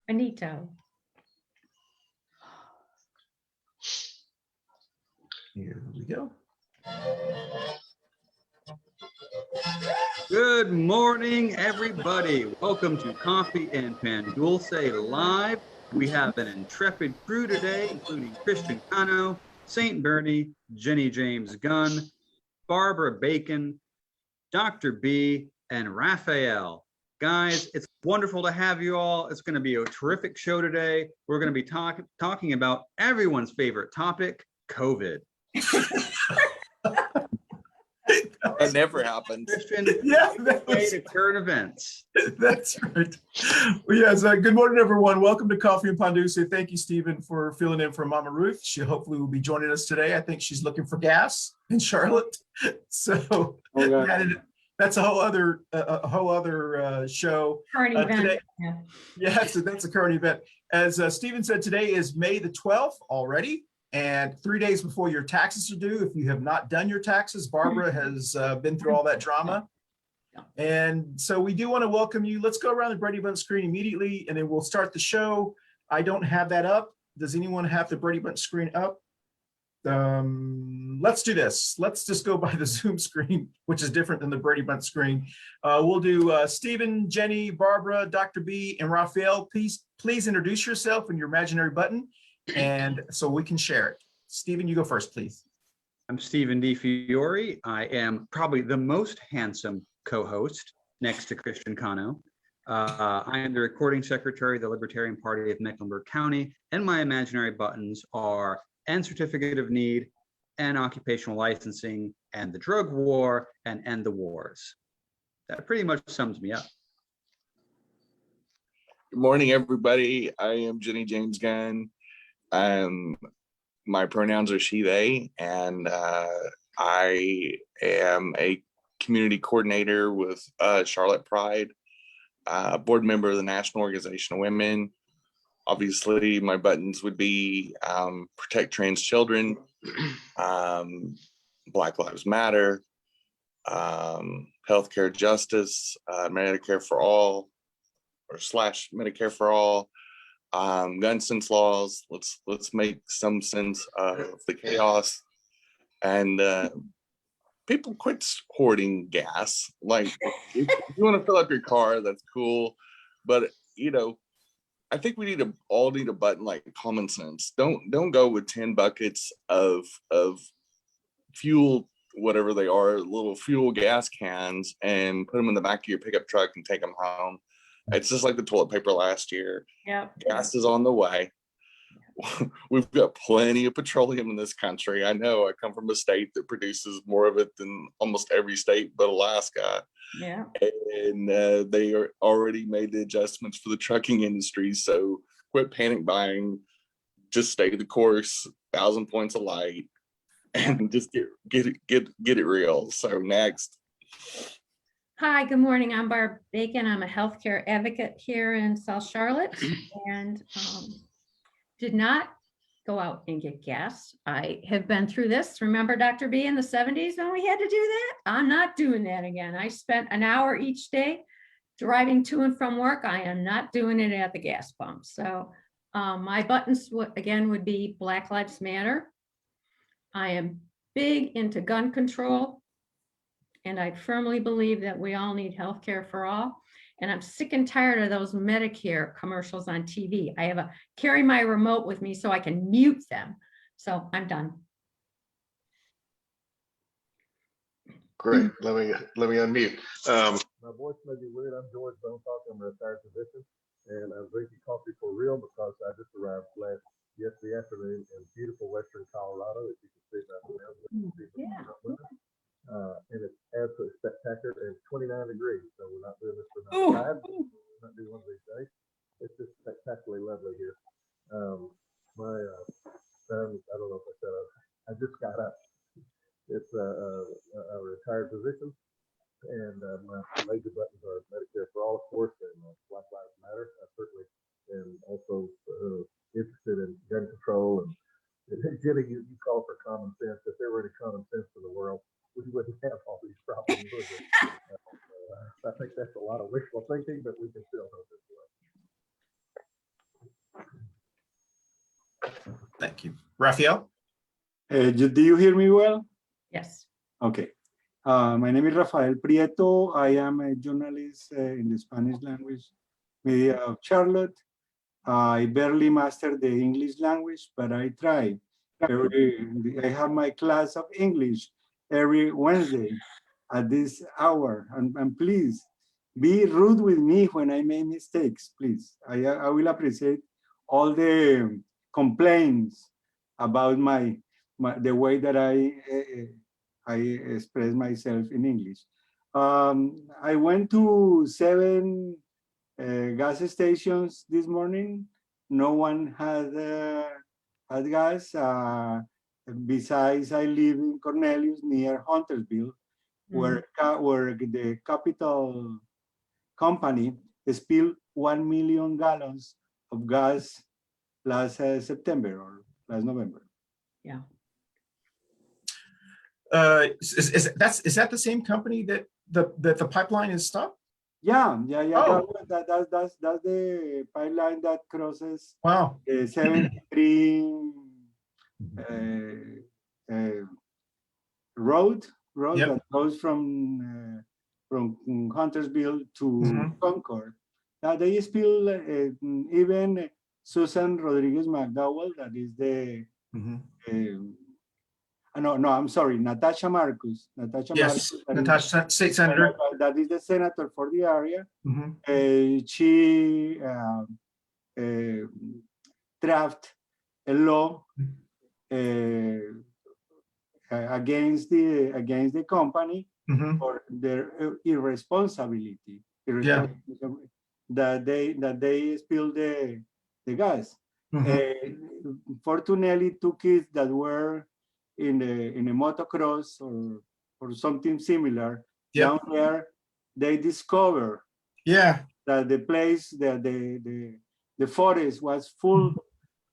Benito. Here we go. Good morning, everybody. Welcome to Coffee and Pan Dulce Live. We have an intrepid crew today, including Christian Cano, St. Bernie, Jenny-Jaymes Gunn, Barbara Bacon, Dr. B, and Rafael. Guys, it's wonderful to have you all. It's going to be a terrific show today. We're going to be talking about everyone's favorite topic, COVID. That never happens. Yeah, To current events. That's right. Well, yes, good morning, everyone. Welcome to Coffee and Panduce. Thank you, Stephen, for filling in for Mama Ruth. She hopefully will be joining us today. I think she's looking for gas in Charlotte. So that's a whole other show. Current event. Today. Yeah, so that's a current event. As Stephen said, today is May the 12th already. And 3 days before your taxes are due, if you have not done your taxes, Barbara has been through all that drama. And so we do want to welcome you. Let's go around the Brady Bunch screen immediately, and then we'll start the show. I don't have that up. Does anyone have the Brady Bunch screen up? Let's do this. Let's just go by the Zoom screen, which is different than the Brady Bunch screen. We'll do Stephen, Jenny, Barbara, Dr. B, and Rafael. Please introduce yourself and your imaginary button, and so we can share it. Stephen, you go first, please. I'm Stephen D. Fiore. I am probably the most handsome co-host next to Christian Cano. I am the recording secretary of the Libertarian Party of Mecklenburg County, and my imaginary buttons are End Certificate of Need, and Occupational Licensing, and the Drug War, and End the Wars. That pretty much sums me up. Good morning, everybody. I am Jenny-Jaymes Gunn. My pronouns are she, they, and I am a community coordinator with Charlotte Pride, board member of the National Organization of Women. Obviously, my buttons would be protect trans children, Black Lives Matter, healthcare justice, Medicare for all, or / Medicare for all, gun sense laws. Let's make some sense of the chaos, and people quit hoarding gas. Like, if you want to fill up your car, that's cool, but I think we all need a button like common sense. Don't go with 10 buckets of fuel, whatever they are, little fuel gas cans, and put them in the back of your pickup truck and take them home. It's just like the toilet paper last year. Yeah. Gas is on the way. We've got plenty of petroleum in this country. I know I come from a state that produces more of it than almost every state but Alaska. Yeah. And they are already made the adjustments for the trucking industry. So quit panic buying, just stay the course, 1,000 points of light, and just get it real. So next. Hi, good morning. I'm Barb Bacon. I'm a healthcare advocate here in South Charlotte, and did not go out and get gas. I have been through this. Remember Dr. B in the 70s when we had to do that? I'm not doing that again. I spent an hour each day driving to and from work. I am not doing it at the gas pump. So my buttons would be Black Lives Matter. I am big into gun control, and I firmly believe that we all need health care for all. And I'm sick and tired of those Medicare commercials on TV. I have carry my remote with me so I can mute them. So I'm done. Great. Let me unmute. My voice may be weird. I'm George Bohmfalk. I'm a retired physician, and I'm drinking coffee for real because I just arrived yesterday afternoon in beautiful western Colorado. As you can see by the announcement. Yeah. And it's absolutely spectacular, and it's 29 degrees, so we're not doing this for Ooh. 95. We're not doing one of these days. It's just spectacularly lovely here. My son, I don't know if I said I just got up. It's a retired physician, and my major buttons are Medicare for all, of course, and Black Lives Matter. I certainly am also interested in gun control. And Jenny, you call for common sense. If there were any common sense in the world, we wouldn't have all these problems, would we? I think that's a lot of wishful thinking, but we can still hope this way. Thank you. Rafael? Do you hear me well? Yes. Okay. My name is Rafael Prieto. I am a journalist in the Spanish language media of Charlotte. I barely mastered the English language, but I try. I have my class of English every Wednesday at this hour. And please be rude with me when I make mistakes, please. I will appreciate all the complaints about the way that I express myself in English. I went to 7 gas stations this morning. No one had gas. Besides, I live in Cornelius near Huntersville, where the capital company spilled 1 million gallons of gas last September or last November. Yeah. Is that the same company that the pipeline is stopped? Yeah. Oh. That's the pipeline that crosses Wow. 73 road Yep. that goes from Huntersville to Concord. They spill even Susan Rodriguez McDowell, that is the no, I'm sorry, Natasha Marcus. Yes, Marcus, Natasha, state senator. that is the senator for the area. Mhm. She draft a law against the company Mhm. for their irresponsibility Yeah. that they spill the gas. Mhm. Fortunately, 2 kids that were in a motocross or something similar down there, they discover that the place, the forest was full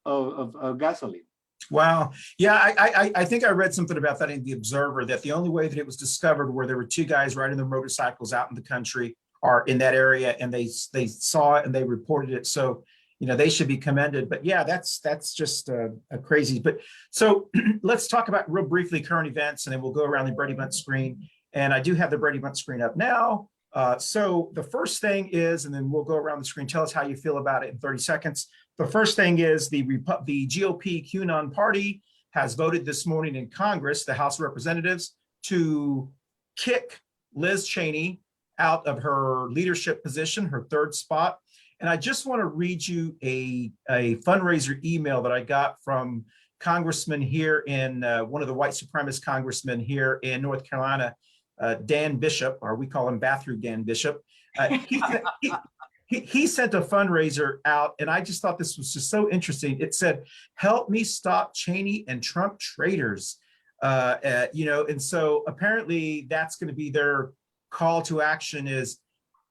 of gasoline. Wow. Yeah, I think I read something about that in the Observer, that the only way that it was discovered where there were 2 guys riding their motorcycles out in the country or in that area, and they saw it and they reported it. So, they should be commended. But yeah, that's just a crazy. But so let's talk about real briefly current events, and then we'll go around the Brady Bunch screen. And I do have the Brady Bunch screen up now. So the first thing is, and then we'll go around the screen, tell us how you feel about it in 30 seconds. The first thing is the GOP QAnon party has voted this morning in Congress, the House of Representatives, to kick Liz Cheney out of her leadership position, her 3rd spot. And I just want to read you a fundraiser email that I got from congressman here in one of the white supremacist congressmen here in North Carolina, Dan Bishop, or we call him Bathroom Dan Bishop. He sent a fundraiser out, and I just thought this was just so interesting. It said, "Help me stop Cheney and Trump traitors." And so apparently that's going to be their call to action, is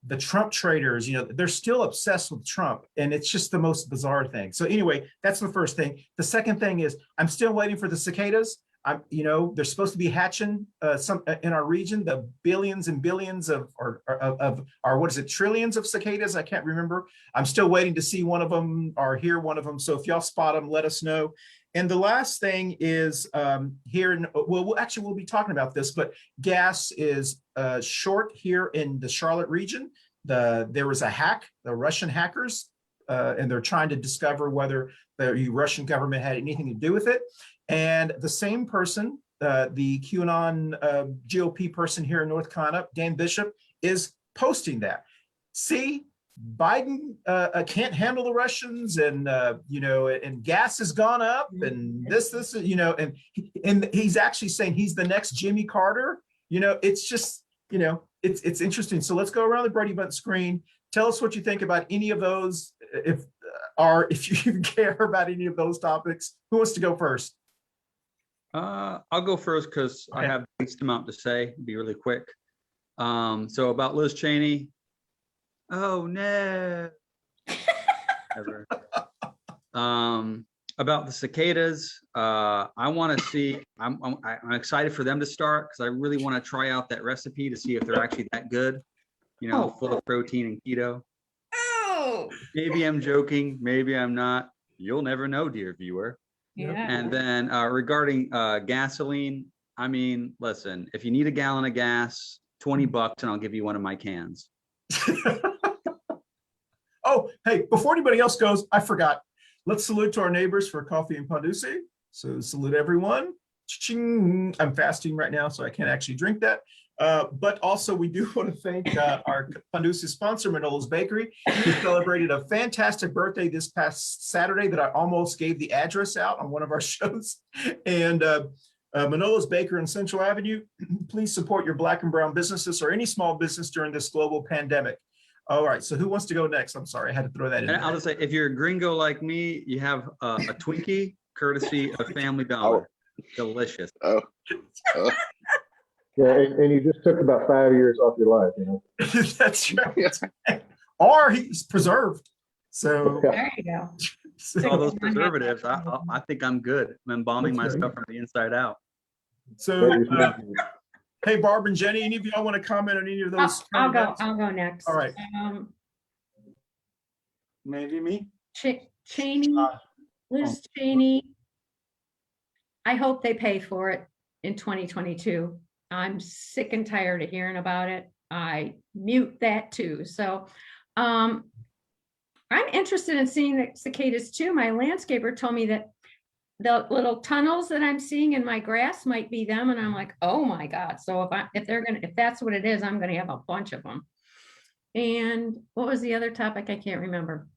the Trump traitors. They're still obsessed with Trump, and it's just the most bizarre thing. So anyway, that's the first thing. The second thing is I'm still waiting for the cicadas. They're supposed to be hatching some in our region, the billions and billions of what is it, trillions of cicadas? I can't remember. I'm still waiting to see one of them or hear one of them. So if y'all spot them, let us know. And the last thing is we'll be talking about this, but gas is short here in the Charlotte region. There was a hack, the Russian hackers, and they're trying to discover whether the Russian government had anything to do with it. And the same person, the QAnon GOP person here in North Carolina, Dan Bishop, is posting that. See, Biden can't handle the Russians, and and gas has gone up, and this, and he's actually saying he's the next Jimmy Carter. It's just, it's interesting. So let's go around the Brady Bunch screen. Tell us what you think about any of those, if you care about any of those topics. Who wants to go first? I'll go first because I have the least amount to say. Be really quick. So about Liz Cheney. Oh no. Ever. About the cicadas. I want to see. I'm excited for them to start because I really want to try out that recipe to see if they're actually that good. Full of protein and keto. Oh. Maybe I'm joking. Maybe I'm not. You'll never know, dear viewer. Yeah. And then regarding gasoline, I mean, listen, if you need a gallon of gas, $20 and I'll give you one of my cans. Oh, hey, before anybody else goes, I forgot. Let's salute to our neighbors for coffee and pan dulce. So salute everyone. Ching. I'm fasting right now, so I can't actually drink that. But also we do want to thank our pan dulce sponsor, Manolo's Bakery, who celebrated a fantastic birthday this past Saturday that I almost gave the address out on one of our shows. And Manolo's Bakery on Central Avenue, please support your Black and brown businesses or any small business during this global pandemic. All right, so who wants to go next? I'm sorry, I had to throw that in. And I'll just say, if you're a gringo like me, you have a Twinkie courtesy of Family Dollar. Delicious. Oh, Yeah, and you just took about 5 years off your life, you know. That's right. Or he's preserved. So, There you go. All those preservatives, I think I'm good. I'm embalming That's right. myself from the inside out. so That is not- hey, Barb and Jenny, any of y'all want to comment on any of those? I'll go. events? I'll go next. All right. Maybe me? Cheney, Liz Cheney. I hope they pay for it in 2022. I'm sick and tired of hearing about it. I mute that too. So I'm interested in seeing the cicadas too. My landscaper told me that the little tunnels that I'm seeing in my grass might be them. And I'm like, oh my God. So if that's what it is, I'm gonna have a bunch of them. And what was the other topic? I can't remember.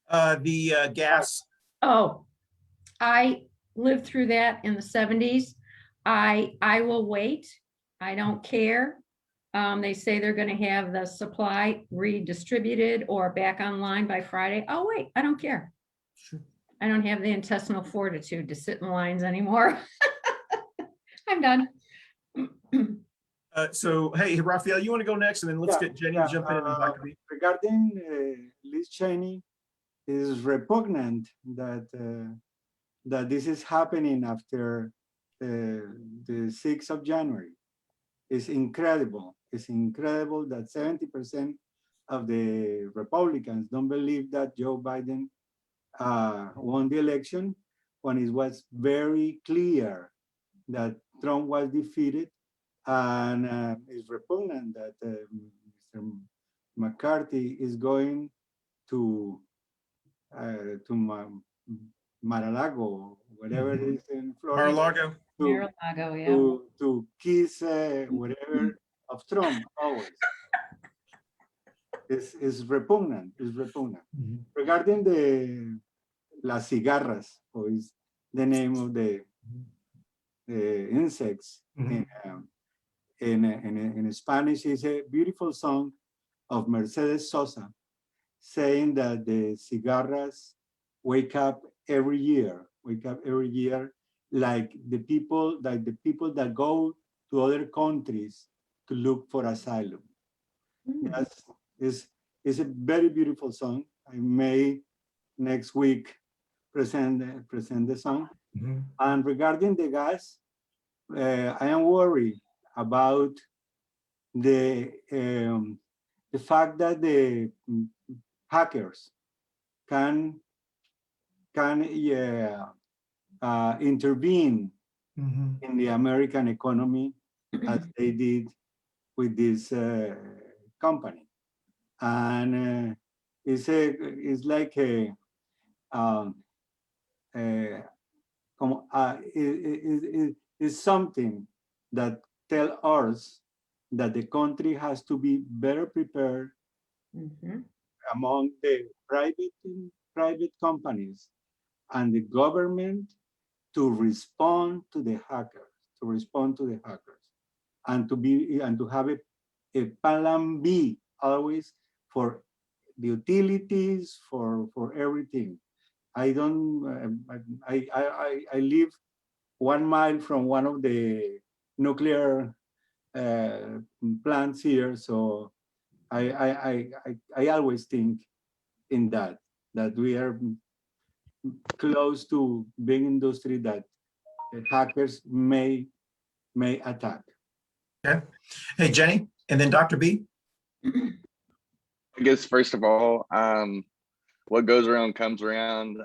The gas. Oh, I lived through that in the 70s. I will wait. I don't care. They say they're going to have the supply redistributed or back online by Friday. Oh, wait, I don't care. Sure. I don't have the intestinal fortitude to sit in lines anymore. I'm done. So, hey, Rafael, you want to go next, and then let's get Jenny to jump in and Dr. B. Regarding Liz Cheney, it is repugnant that that this is happening after the 6th of January. It's incredible. It's incredible that 70% of the Republicans don't believe that Joe Biden won the election when it was very clear that Trump was defeated. And it's repugnant that Mr. McCarthy is going to Mar-a-Lago, whatever it is in Florida. Mar-a-Lago. Mar-a-Lago, yeah. To kiss whatever of Trump always. It's repugnant. It's repugnant. Regarding the las cigarras, or is the name of the insects in Spanish, is a beautiful song of Mercedes Sosa saying that the cigarras wake up every year, like the people that go to other countries to look for asylum. Yes, it's a very beautiful song. I may next week present the song. And regarding the gas, I am worried about the fact that the hackers can intervene in the American economy as they did with this company, and it's like it's something that tell us that the country has to be better prepared among the private companies and the government to respond to the hackers, and to have a plan B always for the utilities, for everything. I live 1 mile from one of the nuclear plants here, so I always think in that we are close to big industry that hackers may attack. Okay. Hey, Jenny, and then Dr. B. I guess first of all, what goes around comes around.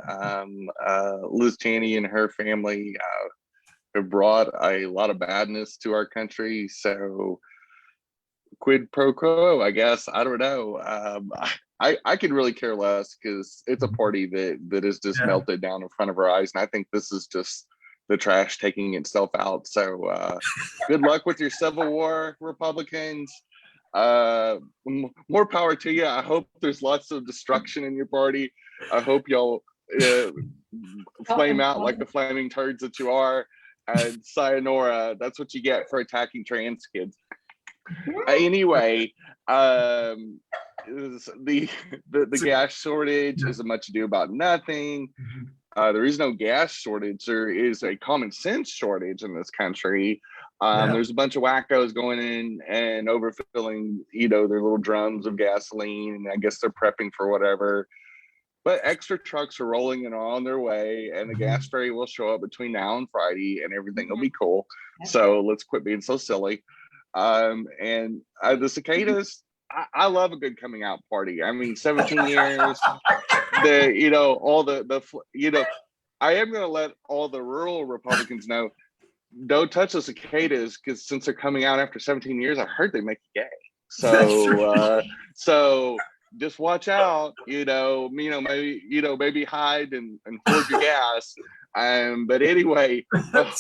Liz Cheney and her family have brought a lot of badness to our country. So quid pro quo, I guess. I don't know. I could really care less because it's a party that is just melted down in front of our eyes. And I think this is just the trash taking itself out. So good luck with your Civil War, Republicans. More power to you. I hope there's lots of destruction in your party. I hope y'all flame out like the flaming turds that you are. And sayonara, that's what you get for attacking trans kids. Anyway, the gas shortage is a much ado about nothing. There is no gas shortage. There is a common sense shortage in this country. There's a bunch of wackos going in and overfilling, their little drums of gasoline. And I guess they're prepping for whatever. But extra trucks are rolling and on their way, and the gas ferry will show up between now and Friday, and everything will be cool. So let's quit being so silly. And the cicadas, I love a good coming out party. I mean, 17 years, I am going to let all the rural Republicans know, don't touch the cicadas, because since they're coming out after 17 years, I heard they make you gay. So just watch out, maybe hide and hoard your gas. But anyway, I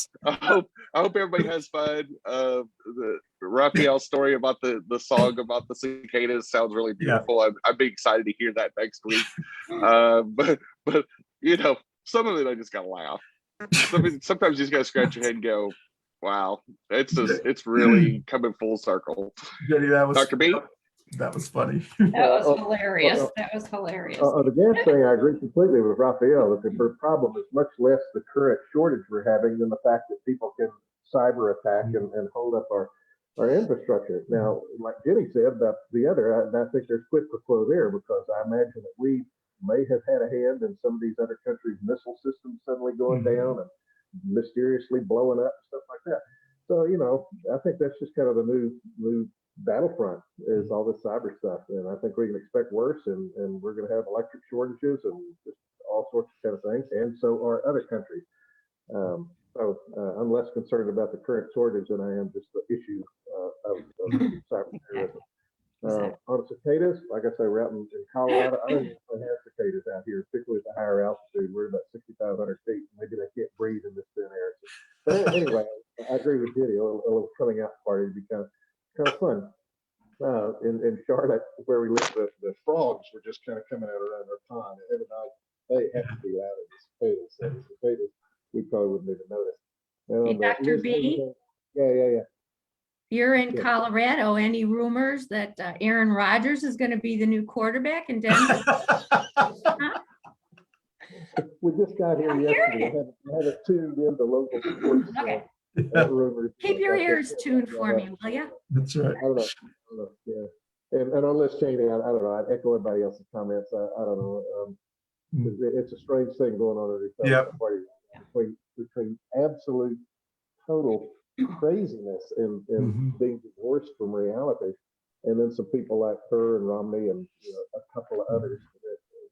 hope everybody has fun. The Rafael story about the song about the cicadas sounds really beautiful. I'd be excited to hear that next week. But some of it I just gotta laugh. Sometimes you just gotta scratch your head and go, wow, it's really coming full circle. Jenny, Dr. B? That was funny. That was hilarious. That was hilarious. The gas thing, I agree completely with Rafael that the problem is much less the current shortage we're having than the fact that people can cyber attack and hold up our infrastructure. Now, like Jenny said, I think there's quid pro quo there, because I imagine that we may have had a hand in some of these other countries' missile systems suddenly going down and mysteriously blowing up and stuff like that. So, I think that's just kind of the new battlefront is all this cyber stuff, and I think we can expect worse, and we're going to have electric shortages and just all sorts of kind of things, and so are other countries. So I'm less concerned about the current shortage than I am just the issue of cyber terrorism. On cicadas, like I say, we're out in Colorado. I don't even have cicadas out here, particularly at the higher altitude. We're about 6,500 feet. Maybe they can't breathe in this thin air. But anyway, I agree with Jenny. A little coming out party would be kind of fun. In Charlotte, where we live, the frogs were just kind of coming out around our pond, and every night they have to be out of the cicadas. So the cicadas, we probably wouldn't even notice. Hey, Dr. B? Yeah. You're in Colorado. Any rumors that Aaron Rodgers is going to be the new quarterback in Denver? We just got here yesterday. I haven't tuned into local sports. Rumors. Keep your ears tuned for me, will you? That's right. I don't know. Yeah. And on Liz Cheney, I don't know. I'd echo everybody else's comments. I don't know. It's a strange thing going on in the party between absolute total craziness and being divorced from reality, and then some people like her and Romney and a couple of others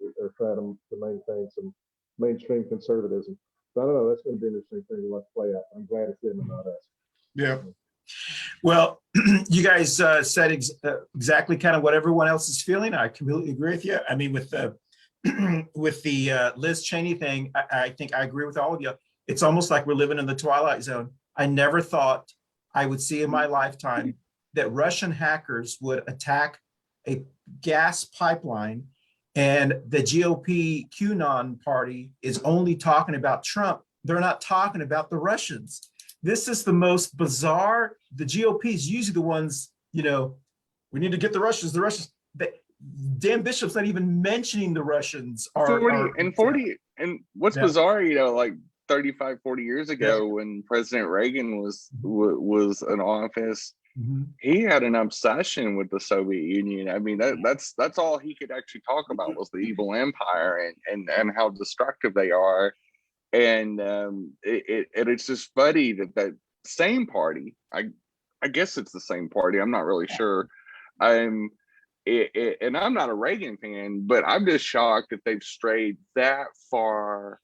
that are trying to maintain some mainstream conservatism. So I don't know. That's going to be an interesting thing to watch play out. I'm glad it's them and not us. Yeah. Well, you guys said exactly kind of what everyone else is feeling. I completely agree with you. I mean, with the Liz Cheney thing, I think I agree with all of you. It's almost like we're living in the Twilight Zone. I never thought I would see in my lifetime that Russian hackers would attack a gas pipeline, and the GOP QAnon party is only talking about Trump. They're not talking about the Russians. This is the most bizarre. The GOP is usually the ones, we need to get the Russians. Dan Bishop's not even mentioning the Russians. 40. And what's bizarre, like 35, 40 years ago when President Reagan was in office, he had an obsession with the Soviet Union. I mean, that's all he could actually talk about was the evil empire and how destructive they are. And it's just funny that same party, I guess it's the same party, I'm not really sure, and I'm not a Reagan fan, but I'm just shocked that they've strayed that far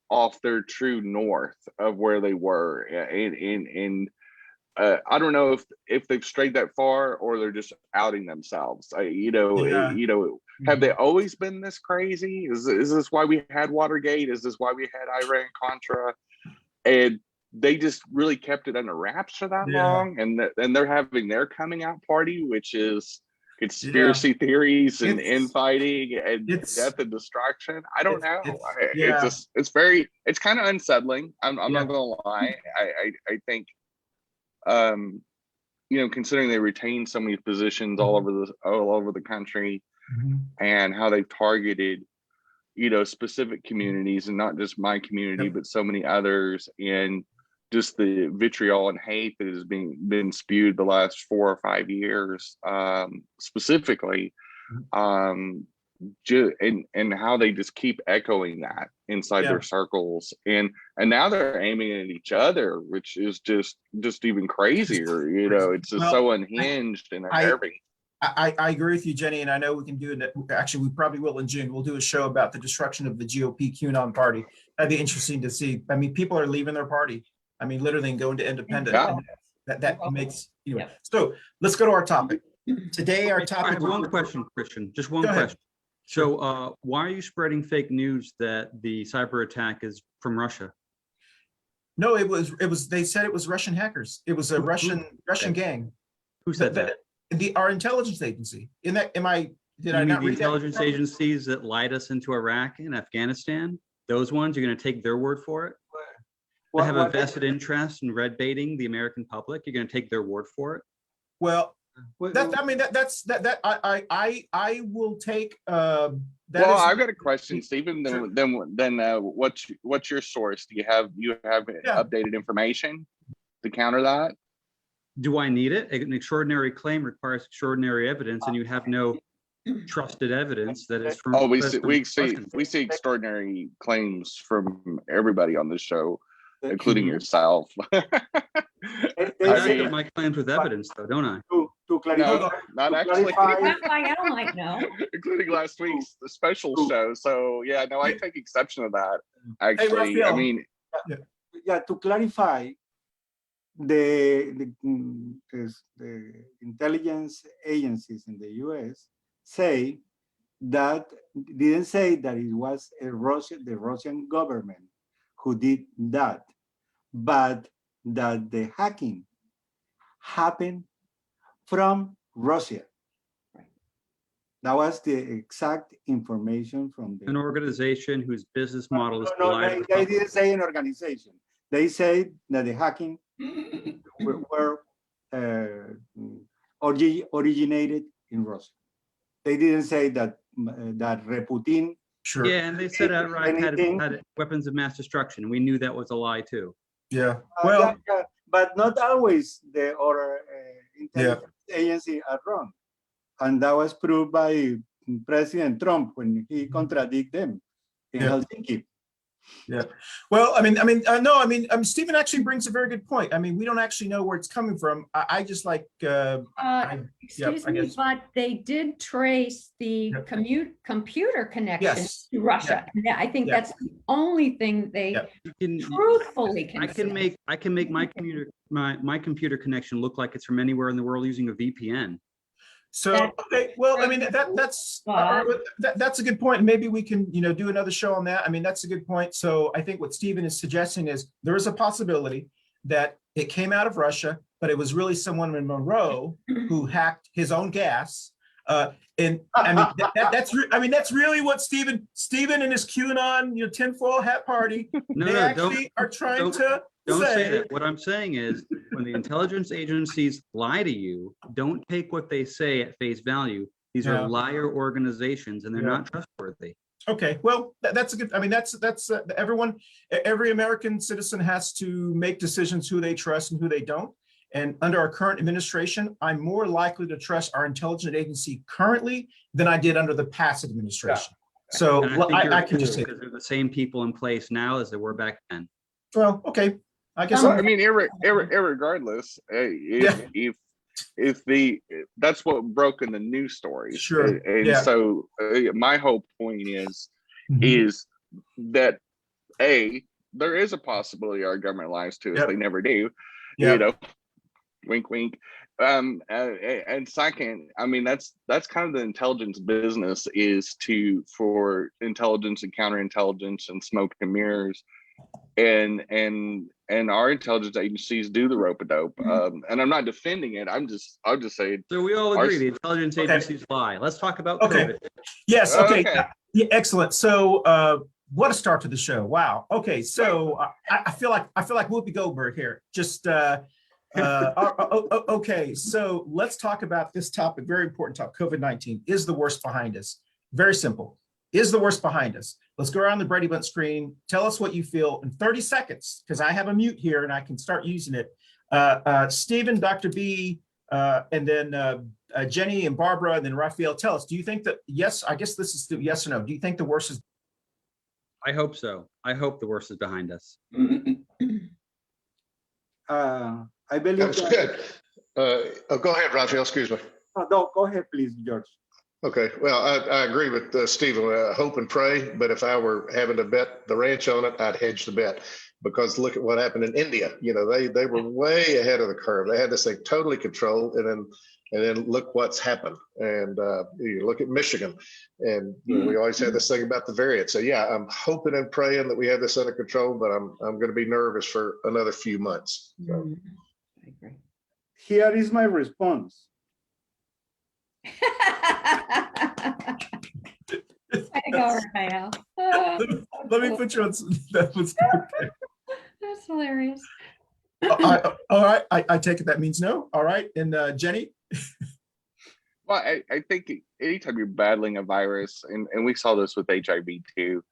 off their true north of where they were. And I don't know if they've strayed that far or they're just outing themselves. Have they always been this crazy? Is this why we had Watergate? Is this why we had Iran Contra? And they just really kept it under wraps for that long, and they're having their coming out party, which is conspiracy theories and infighting and death and destruction. I don't know. It's kind of unsettling. I'm not gonna lie. I think considering they retain so many positions all over the country, and how they've targeted specific communities, and not just my community but so many others, and just the vitriol and hate that has been spewed the last 4 or 5 years, specifically, and how they just keep echoing that inside their circles, and now they're aiming at each other, which is just even crazier. It's just so unhinged and unnerving. I agree with you, Jenny, and I know we can do it. Actually, we probably will in June. We'll do a show about the destruction of the GOP QAnon party. That'd be interesting to see. I mean, people are leaving their party. I mean, literally going to independent. That makes So let's go to our topic today. Our topic. I have one question, Christian. Just one question. So, why are you spreading fake news that the cyber attack is from Russia? No, it was. They said it was Russian hackers. It was a Russian gang. Who said that? Our intelligence agency. Did I not read the intelligence agencies that lied us into Iraq and Afghanistan? Those ones, you're going to take their word for it? They have a vested interest in red baiting the American public. You're going to take their word for it? Well, I will take. I've got a question, Stephen. Then what's your source? Do you have updated information to counter that? Do I need it? An extraordinary claim requires extraordinary evidence, and you have no trusted evidence that is from. Oh, we see extraordinary claims from everybody on this show, including yourself. I mean, my claims with evidence, though, don't I? To clarify, no, not actually. I don't like Including last week's the special show. So yeah, no, I take exception to that. Actually, Rafael. I mean, to clarify, the intelligence agencies in the U.S. didn't say that it was the Russian government who did that, but that the hacking happened from Russia. That was the exact information from an organization whose business model is. They didn't say an organization. They say that the hacking were originated in Russia. They didn't say that Reputin. Sure. Yeah, and they said outright had weapons of mass destruction. We knew that was a lie too. Yeah. Well, but not always the intelligence agency are wrong, and that was proved by President Trump when he contradicted them in Helsinki. Yeah. Well, Stephen actually brings a very good point. I mean, we don't actually know where it's coming from. I just like. Excuse me, but they did trace the computer connection to Russia. Yeah. I think that's the only thing they truthfully can. I can make my computer connection look like it's from anywhere in the world using a VPN. So okay, well, I mean that's a good point. Maybe we can do another show on that. I mean that's a good point. So I think what Stephen is suggesting is there is a possibility that it came out of Russia, but it was really someone in Monroe who hacked his own gas. And I mean that's really what Stephen and his QAnon tinfoil hat party are trying to. Don't say that. What I'm saying is, when the intelligence agencies lie to you, don't take what they say at face value. These are liar organizations, and they're not trustworthy. Okay, well, that's a good. I mean, that's every American citizen has to make decisions who they trust and who they don't. And under our current administration, I'm more likely to trust our intelligence agency currently than I did under the past administration. Yeah. So I can just say because they're the same people in place now as they were back then. Well, okay. I guess. I mean, irregardless, if that's what broke in the news stories. Sure. And Yeah. so my whole point is Mhm. that there is a possibility our government lies to us. Yep. They never do. Yep. You know, wink, wink. And second, I mean, that's kind of the intelligence business, is for intelligence and counterintelligence and smoke and mirrors, and our intelligence agencies do the rope-a-dope. And I'm not defending it. I'll just say So we all agree the intelligence agencies lie. Let's talk about Okay. COVID. Yes. Okay. Okay. Yeah, excellent. So, what a start to the show. Wow. Okay. So I feel like Whoopi Goldberg here. Just okay. So let's talk about this topic. Very important topic. COVID-19. Is the worst behind us? Very simple. Is the worst behind us? Let's go around the Brady Bunch screen. Tell us what you feel in 30 seconds, because I have a mute here and I can start using it. Stephen, Dr. B, and then Jenny and Barbara, and then Rafael. Tell us, do you think that, yes, I guess this is the yes or no. Do you think the worst is? I hope so. I hope the worst is behind us. I believe That's that. good. Go ahead, Rafael. Excuse me. Oh, no, go ahead, please, George. Okay. Well, I agree with Stephen. Hope and pray. But if I were having to bet the ranch on it, I'd hedge the bet, because look at what happened in India. You know, they were way ahead of the curve. They had this thing totally controlled, and then look what's happened. And you look at Michigan, and you know, we always had this thing about the variant. So yeah, I'm hoping and praying that we have this under control, but I'm going to be nervous for another few months. So. I agree. Here is my response. I go, Rafael. Let me put you on. That was okay. That's hilarious. All right. I take it that means no. All right. And Jenny? Well, I think anytime you're battling a virus, and we saw this with HIV too,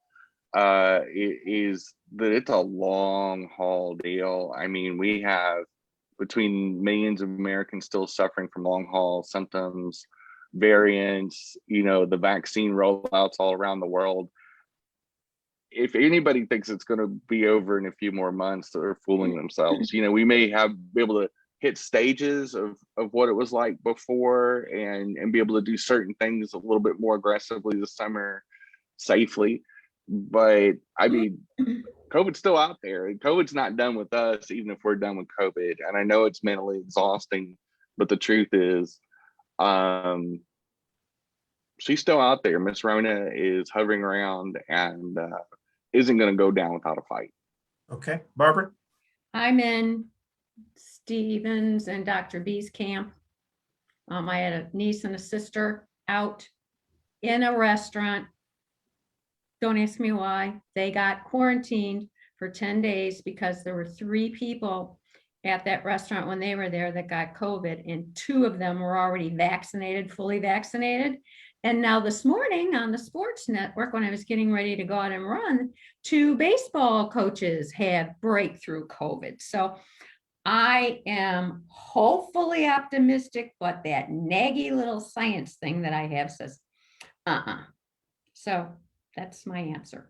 is that it's a long haul deal. I mean, we have between millions of Americans still suffering from long haul symptoms, variants, you know, the vaccine rollouts all around the world. If anybody thinks it's going to be over in a few more months, they're fooling themselves. You know, we may be able to hit stages of what it was like before, and be able to do certain things a little bit more aggressively this summer safely. But I mean, COVID's still out there, and COVID's not done with us, even if we're done with COVID. And I know it's mentally exhausting, but the truth is, she's still out there. Miss Rona is hovering around, and isn't going to go down without a fight. Okay. Barbara? I'm in Stevens and Dr. B's camp. I had a niece and a sister out in a restaurant. Don't ask me why. They got quarantined for 10 days because there were 3 people at that restaurant when they were there that got COVID, and 2 of them were already vaccinated, fully vaccinated. And now this morning on the sports network, when I was getting ready to go out and run, 2 baseball coaches had breakthrough COVID. So I am hopefully optimistic, but that naggy little science thing that I have says, So that's my answer.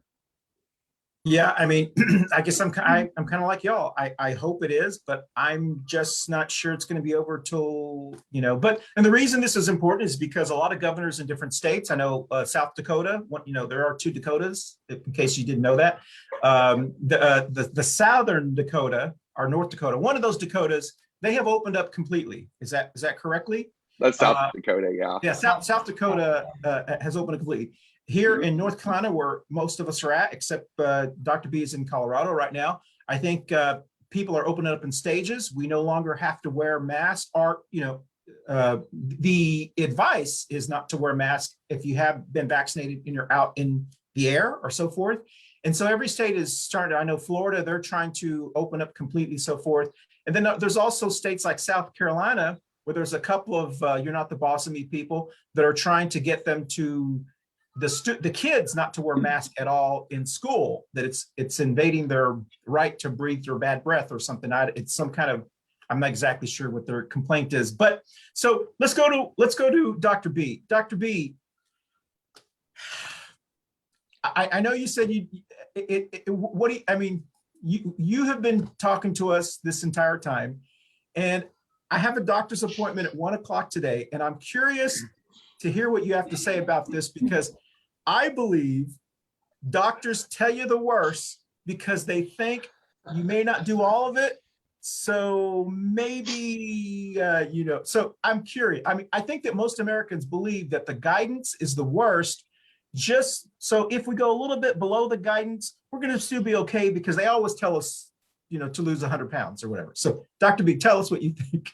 Yeah, I mean, I guess I'm kind of like y'all. I hope it is, but I'm just not sure it's going to be over till, you know, and the reason this is important is because a lot of governors in different states, I know South Dakota, you know, there are 2 Dakotas, in case you didn't know that. The Southern Dakota or North Dakota, one of those Dakotas, they have opened up completely. Is that correctly? That's South Dakota, yeah. Yeah, South Dakota has opened up completely. Here in North Carolina, where most of us are at, except Dr. B is in Colorado right now, I think people are opening up in stages. We no longer have to wear masks. Or, you know, the advice is not to wear masks if you have been vaccinated and you're out in the air or so forth. And so every state is starting. I know Florida, they're trying to open up completely, so forth. And then there's also states like South Carolina, where there's a couple of you're not the boss of me people that are trying to get them to the kids not to wear masks at all in school, that it's invading their right to breathe through bad breath or something. It's some kind of, I'm not exactly sure what their complaint is, but so let's go to Dr. B. Dr. B, I know you said what do you, I mean, you have been talking to us this entire time, and I have a doctor's appointment at 1 o'clock today, and I'm curious to hear what you have to say about this, because I believe doctors tell you the worst because they think you may not do all of it. So maybe, so I'm curious. I mean, I think that most Americans believe that the guidance is the worst. Just so if we go a little bit below the guidance, we're going to still be okay, because they always tell us, to lose 100 pounds or whatever. So Dr. B, tell us what you think.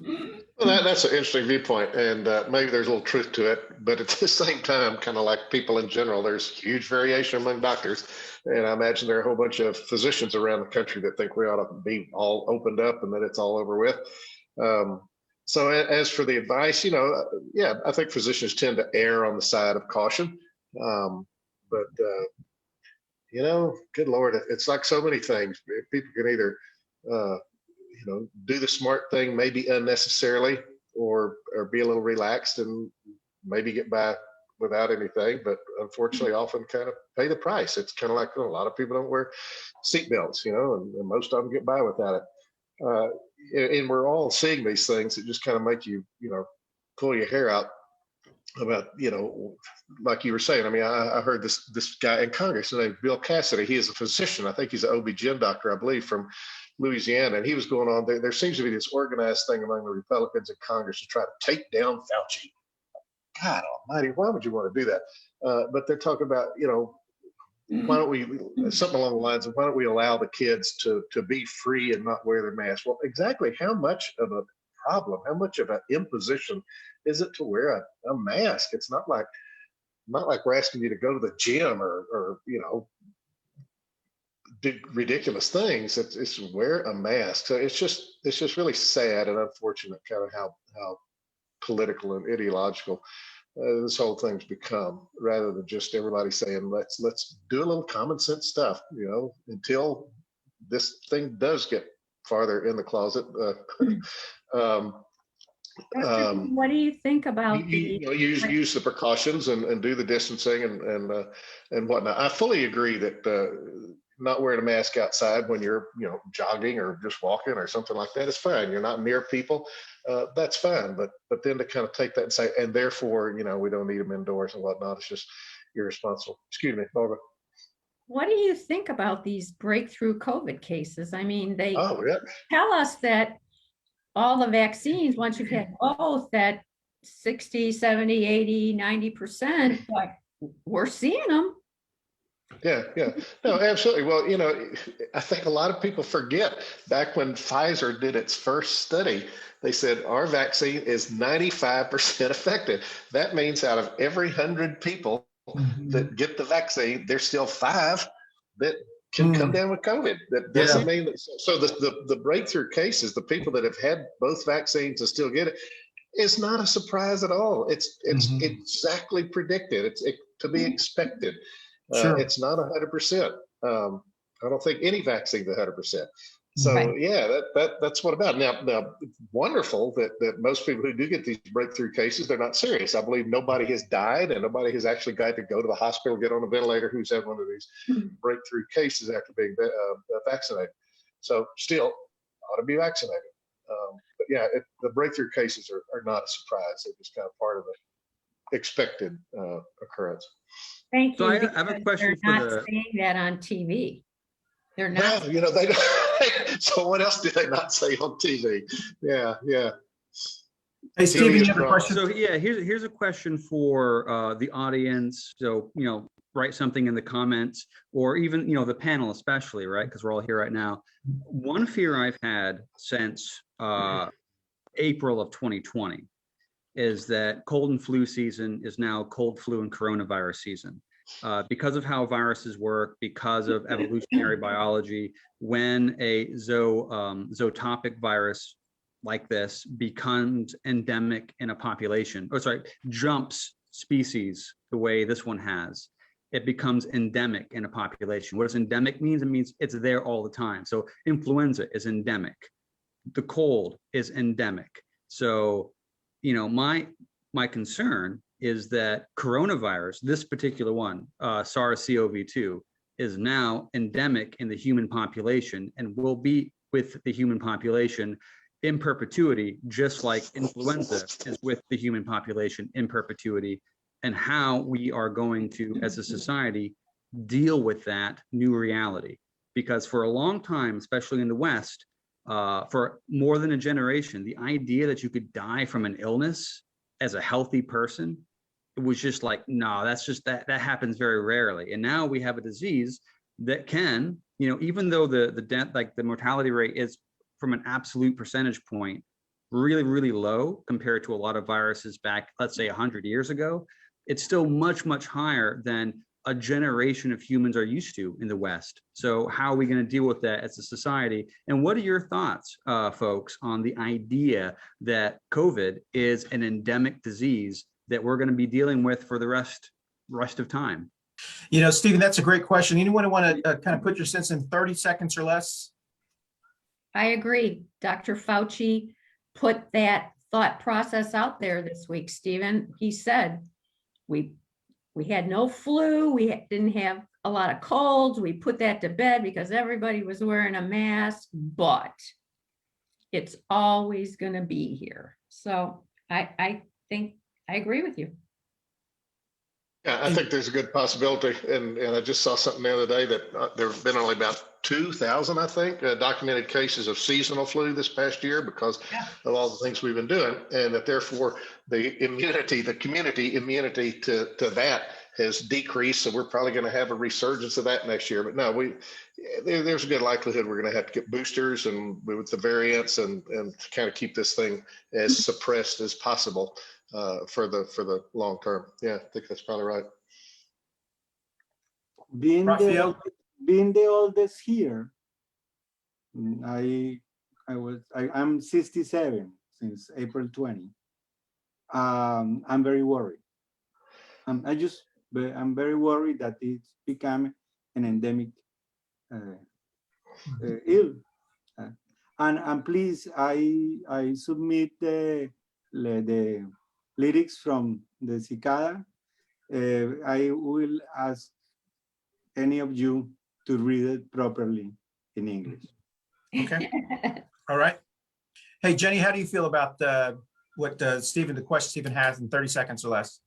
Well, that's an interesting viewpoint, and maybe there's a little truth to it, but at the same time, kind of like people in general, there's huge variation among doctors, and I imagine there are a whole bunch of physicians around the country that think we ought to be all opened up and that it's all over with. So as for the advice, yeah, I think physicians tend to err on the side of caution, but good Lord, it's like so many things. People can either do the smart thing, maybe unnecessarily, or be a little relaxed and maybe get by without anything, but unfortunately often kind of pay the price. It's kind of like a lot of people don't wear seatbelts, and most of them get by without it. And we're all seeing these things that just kind of make you, pull your hair out about, like you were saying. I mean, I heard this guy in Congress named Bill Cassidy. He is a physician. I think he's an OB-GYN doctor, I believe, from Louisiana, and he was going on there seems to be this organized thing among the Republicans in Congress to try to take down Fauci. God almighty, why would you want to do that? But they're talking about, why don't we, something along the lines of, why don't we allow the kids to be free and not wear their mask? Well, exactly how much of a problem, how much of an imposition is it to wear a mask? It's not like we're asking you to go to the gym or do ridiculous things. It's wear a mask. So it's just really sad and unfortunate kind of how political and ideological this whole thing's become, rather than just everybody saying let's do a little common sense stuff, until this thing does get farther in the closet. What do you think about use the precautions and do the distancing and whatnot. I fully agree that not wearing a mask outside when you're jogging or just walking or something like that is fine. You're not near people, that's fine. But then to kind of take that and say, and therefore we don't need them indoors and whatnot, it's just irresponsible. Excuse me, Barbara. What do you think about these breakthrough COVID cases? I mean, they tell us that all the vaccines, once you've had both, that 60, 70, 80, 90%, but we're seeing them. Yeah. No, absolutely. Well, I think a lot of people forget back when Pfizer did its first study, they said our vaccine is 95% effective. That means out of every 100 people that get the vaccine, there's still 5 that can come down with COVID. That doesn't mean that. So the breakthrough cases, the people that have had both vaccines and still get it, it's not a surprise at all. It's exactly predicted. It's to be expected. It's not 100%. I don't think any vaccine is 100%. So that's what about. Now it's wonderful that most people who do get these breakthrough cases, they're not serious. I believe nobody has died and nobody has actually got to go to the hospital, get on a ventilator, who's had one of these breakthrough cases after being vaccinated. So still ought to be vaccinated. But the breakthrough cases are not a surprise. They're just kind of part of the expected occurrence. Thank you. So I have a question they're for not saying that on TV. They're not. Well, they don't. So what else do they not say on TV? Yeah. Hey, Steve, you have a question? So here's a question for the audience. So write something in the comments, or even the panel especially, right? Because we're all here right now. One fear I've had since April of 2020 is that cold and flu season is now cold, flu, and coronavirus season. Because of how viruses work, because of evolutionary biology, when a zootopic virus like this becomes endemic in a population, jumps species the way this one has, it becomes endemic in a population. What does endemic mean? It means it's there all the time. So influenza is endemic. The cold is endemic. So my concern is that coronavirus, this particular one, SARS-CoV-2, is now endemic in the human population and will be with the human population in perpetuity, just like influenza is with the human population in perpetuity, and how we are going to, as a society, deal with that new reality. Because for a long time, especially in the West, for more than a generation, the idea that you could die from an illness as a healthy person, it was just like, no, that's just that happens very rarely. And now we have a disease that can, even though the death, like the mortality rate is from an absolute percentage point really, really low compared to a lot of viruses back, let's say 100 years ago, it's still much, much higher than a generation of humans are used to in the West. So how are we going to deal with that as a society? And what are your thoughts, folks, on the idea that COVID is an endemic disease that we're going to be dealing with for the rest of time? Stephen, that's a great question. Anyone want to kind of put your sense in 30 seconds or less? I agree. Dr. Fauci put that thought process out there this week, Stephen. He said, we had no flu. We didn't have a lot of colds. We put that to bed because everybody was wearing a mask, but it's always going to be here. So I think I agree with you. Yeah, I think there's a good possibility. And I just saw something the other day that there have been only about 2,000, I think, documented cases of seasonal flu this past year because of all the things we've been doing. And that therefore the community immunity to that has decreased. So we're probably going to have a resurgence of that next year. But no, there's a good likelihood we're going to have to get boosters and with the variants and kind of keep this thing as suppressed as possible for the long term. Yeah, I think that's probably right. Rafael? Being the oldest here, I'm 67 since April 20. I'm very worried. I'm very worried that it's become an endemic ill. And please, I submit the lyrics from the cicada. I will ask any of you to read it properly in English. Okay. All right. Hey, Jenny, how do you feel about the question Stephen has in 30 seconds or less?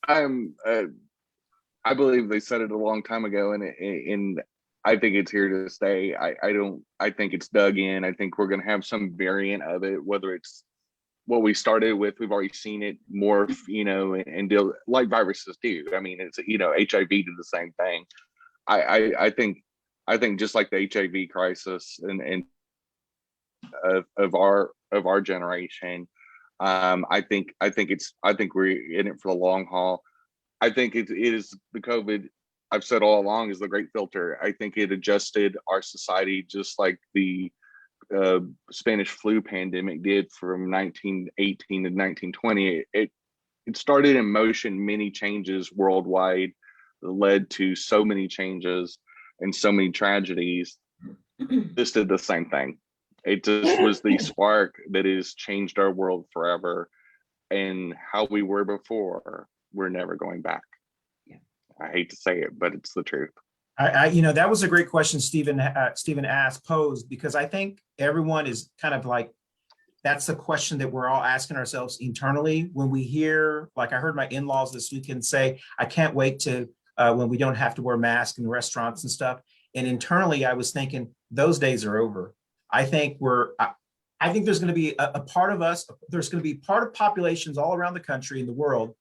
I believe they said it a long time ago, and I think it's here to stay. I think it's dug in. I think we're going to have some variant of it, whether it's what we started with. We've already seen it morph, and deal like viruses do. I mean, it's, HIV did the same thing. I think just like the HIV crisis and of our generation, I think we're in it for the long haul. I think it is the COVID, I've said all along, is the great filter. I think it adjusted our society just like the Spanish flu pandemic did from 1918 to 1920. It started in motion many changes worldwide, led to so many changes and so many tragedies. This did the same thing. It just was the spark that has changed our world forever. And how we were before, we're never going back. Yeah. I hate to say it, but it's the truth. That was a great question Stephen posed, because I think everyone is kind of like, that's the question that we're all asking ourselves internally when we hear, like I heard my in-laws this weekend say, I can't wait to when we don't have to wear masks in restaurants and stuff. And internally, I was thinking those days are over. I think there's going to be a part of us, there's going to be part of populations all around the country and the world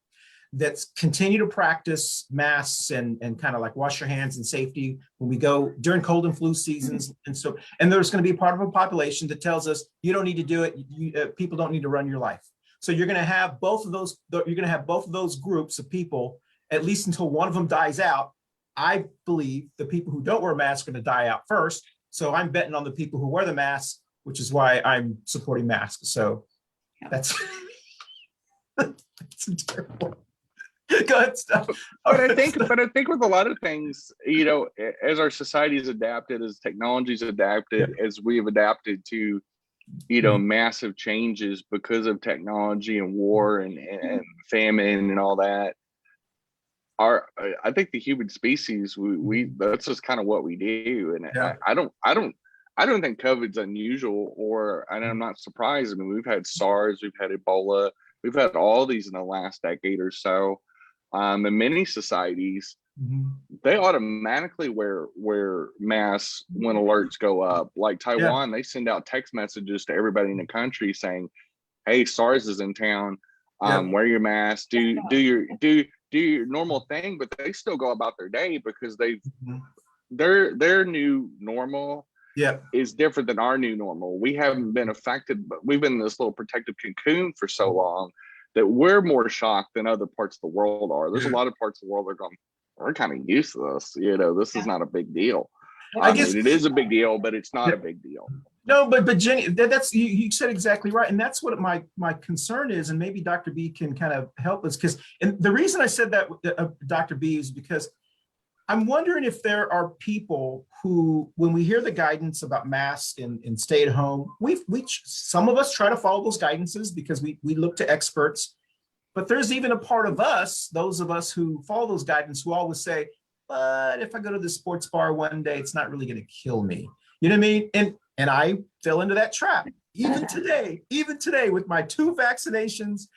that's continue to practice masks and kind of like wash your hands and safety when we go during cold and flu seasons. And there's going to be part of a population that tells us you don't need to do it. People don't need to run your life. So you're going to have both of those groups of people, at least until one of them dies out. I believe the people who don't wear masks are going to die out first. So I'm betting on the people who wear the masks, which is why I'm supporting masks. So that's terrible. Go ahead, Steph. But I think with a lot of things, as our society has adapted, as technology's adapted, as we have adapted to, massive changes because of technology and war and famine and all that. I think the human species, we that's just kind of what we do. And I I don't think COVID's unusual, and I'm not surprised. I mean, we've had SARS, we've had Ebola, we've had all these in the last decade or so. In many societies, they automatically wear masks when alerts go up. Like Taiwan, they send out text messages to everybody in the country saying, "Hey, SARS is in town. Wear your mask. Do your normal thing." But they still go about their day because their new normal is different than our new normal. We haven't been affected, but we've been in this little protective cocoon for so long that we're more shocked than other parts of the world are. There's a lot of parts of the world that are going, we're kind of used to this. This is not a big deal. I guess it is a big deal, but it's not a big deal. No, but Jenny, that's you said exactly right, and that's what my concern is, and maybe Dr. B can kind of help us, because the reason I said that, Dr. B, is because I'm wondering if there are people who, when we hear the guidance about masks and stay at home, some of us try to follow those guidances because we look to experts, but there's even a part of us, those of us who follow those guidance, who always say, but if I go to the sports bar one day, it's not really going to kill me. You know what I mean? And I fell into that trap. Even today, with my 2 vaccinations,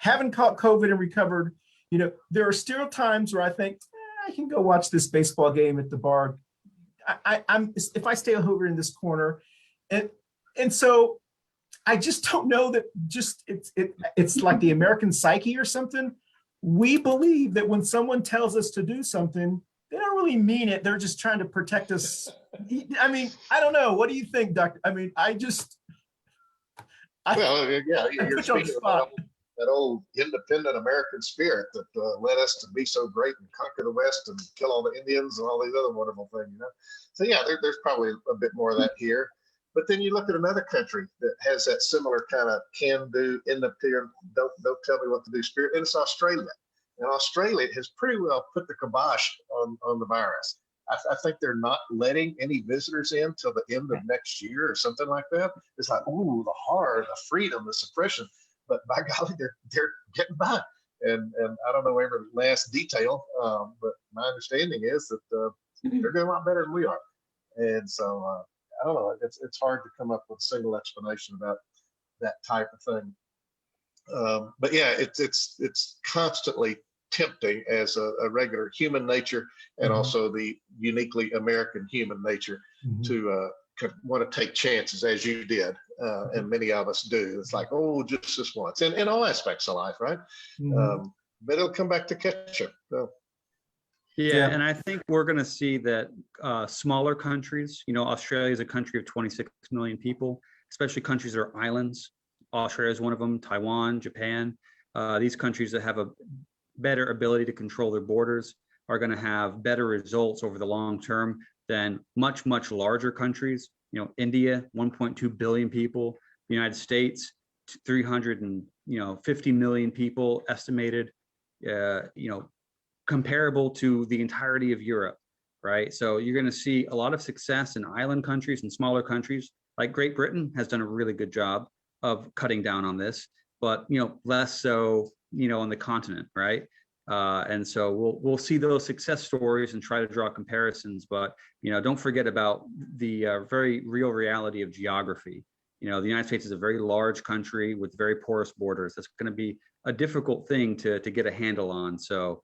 haven't caught COVID and recovered, there are still times where I think, I can go watch this baseball game at the bar. If I stay over in this corner, and so I just don't know that it's like the American psyche or something. We believe that when someone tells us to do something, they don't really mean it. They're just trying to protect us. I mean, I don't know. What do you think, Doctor? I mean, you're speaking about that old independent American spirit that led us to be so great and conquer the West and kill all the Indians and all these other wonderful things, So yeah, there's probably a bit more of that here. But then you look at another country that has that similar kind of can-do, independent, don't tell me what to do spirit, and it's Australia. And Australia has pretty well put the kibosh on the virus. I think they're not letting any visitors in till the end of next year or something like that. It's like, ooh, the horror, the freedom, the suppression. But by golly, they're getting by. And I don't know every last detail, but my understanding is that they're doing a lot better than we are. And so I don't know. It's hard to come up with a single explanation about that type of thing. But yeah, it's constantly tempting as a regular human nature, and also the uniquely American human nature to want to take chances, as you did, and many of us do. It's like, oh, just this once, in all aspects of life, right? But it'll come back to catch you. So. Yeah, and I think we're going to see that smaller countries, Australia is a country of 26 million people, especially countries that are islands. Australia is one of them, Taiwan, Japan. These countries that have a better ability to control their borders are going to have better results over the long term than much, much larger countries. India, 1.2 billion people, the United States, 350 million people estimated, comparable to the entirety of Europe, right? So you're going to see a lot of success in island countries and smaller countries. Like Great Britain has done a really good job of cutting down on this, but less so on the continent, right? And so we'll see those success stories and try to draw comparisons, but don't forget about the very real reality of geography. The United States is a very large country with very porous borders. That's going to be a difficult thing to get a handle on. So